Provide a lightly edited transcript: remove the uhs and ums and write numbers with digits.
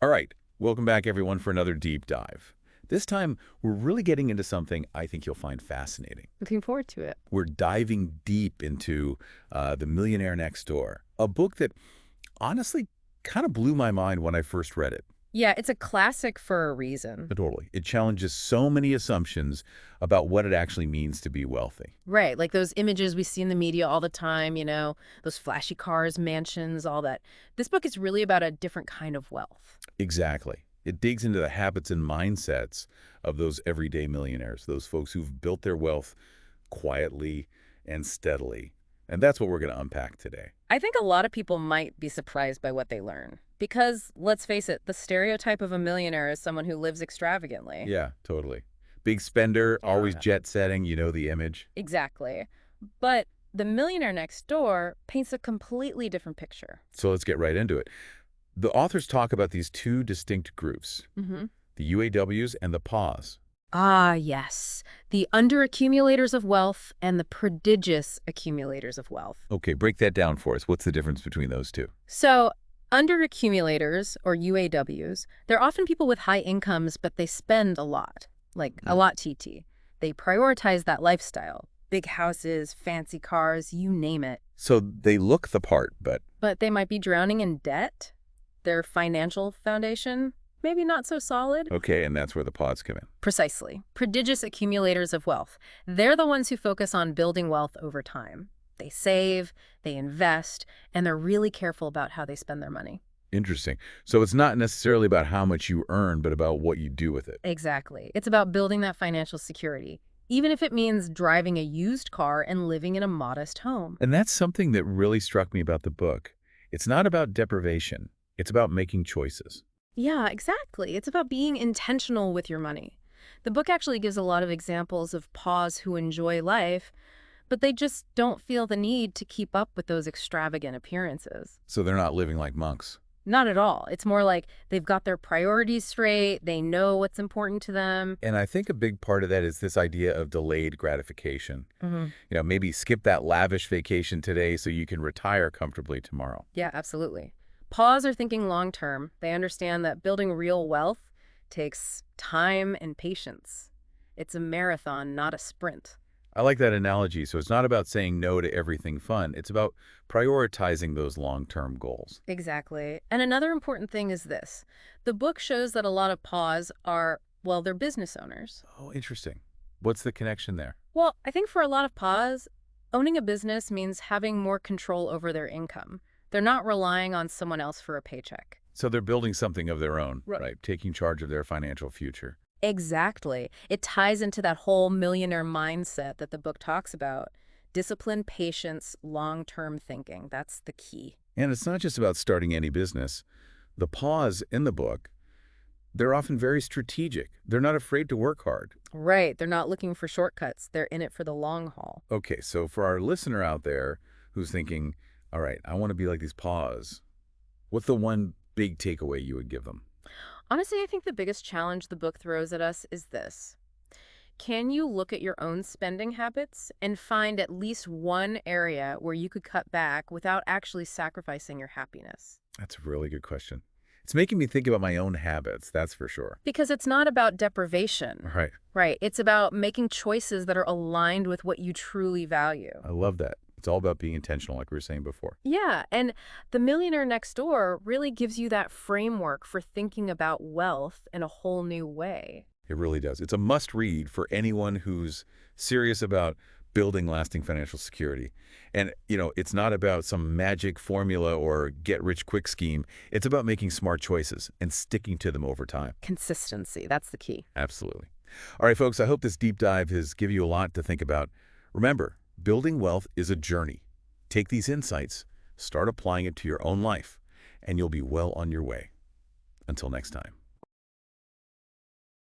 All right, welcome back everyone for another deep dive. This time, we're really getting into something I think you'll find fascinating. Looking forward to it. We're diving deep into The Millionaire Next Door, a book that honestly kind of blew my mind when I first read it. Yeah, it's a classic for a reason. Totally. It challenges so many assumptions about what it actually means to be wealthy. Right, like those images we see in the media all the time, those flashy cars, mansions, all that. This book is really about a different kind of wealth. Exactly. It digs into the habits and mindsets of those everyday millionaires, those folks who've built their wealth quietly and steadily. And that's what we're going to unpack today. I think a lot of people might be surprised by what they learn. Because, let's face it, the stereotype of a millionaire is someone who lives extravagantly. Yeah, totally. Big spender, always Yeah. jet setting, you know the image. Exactly. But the millionaire next door paints a completely different picture. So let's get right into it. The authors talk about these two distinct groups, Mm-hmm. the UAWs and the PAWs. Ah, yes. The underaccumulators of wealth and the prodigious accumulators of wealth. Okay, break that down for us. What's the difference between those two? So, underaccumulators, or UAWs, they're often people with high incomes, but they spend a lot. Like, a lot TT. They prioritize that lifestyle. Big houses, fancy cars, you name it. So they look the part, but But they might be drowning in debt. Their financial foundation, maybe not so solid. okay, and that's where the PAWs come in. Precisely. Prodigious accumulators of wealth. They're the ones who focus on building wealth over time. They save, they invest, and they're really careful about how they spend their money. Interesting. So it's not necessarily about how much you earn, but about what you do with it. Exactly. It's about building that financial security, even if it means driving a used car and living in a modest home. And that's something that really struck me about the book. It's not about deprivation. It's about making choices. Yeah, exactly. It's about being intentional with your money. The book actually gives a lot of examples of paws who enjoy life, but they just don't feel the need to keep up with those extravagant appearances. So they're not living like monks. Not at all. It's more like they've got their priorities straight, they know what's important to them. And I think a big part of that is this idea of delayed gratification. Hmm. Maybe skip that lavish vacation today so you can retire comfortably tomorrow. Yeah, absolutely. Paws are thinking long term. They understand that building real wealth takes time and patience. It's a marathon, not a sprint. I like that analogy. So it's not about saying no to everything fun. It's about prioritizing those long-term goals. Exactly. And another important thing is this. The book shows that a lot of paws are, well, they're business owners. Oh, interesting. What's the connection there? Well, I think for a lot of paws, owning a business means having more control over their income. They're not relying on someone else for a paycheck. So they're building something of their own, Right. right? Taking charge of their financial future. Exactly. It ties into that whole millionaire mindset that the book talks about. Discipline, patience, long-term thinking. That's the key. And it's not just about starting any business. The pause in the book, they're often very strategic. They're not afraid to work hard. Right. They're not looking for shortcuts. They're in it for the long haul. Okay, so for our listener out there who's thinking, all right, I want to be like these pause, what's the one big takeaway you would give them? Honestly, I think the biggest challenge the book throws at us is this. Can you look at your own spending habits and find at least one area where you could cut back without actually sacrificing your happiness? That's a really good question. It's making me think about my own habits, that's for sure. Because it's not about deprivation, All right, right? It's about making choices that are aligned with what you truly value. I love that. It's all about being intentional, like we were saying before. Yeah, and The Millionaire Next Door really gives you that framework for thinking about wealth in a whole new way. It really does. It's a must-read for anyone who's serious about building lasting financial security. And, it's not about some magic formula or get-rich-quick scheme. It's about making smart choices and sticking to them over time. Consistency, that's the key. Absolutely. All right, folks, I hope this deep dive has given you a lot to think about. Remember, building wealth is a journey. Take these insights, start applying it to your own life, and you'll be well on your way. Until next time.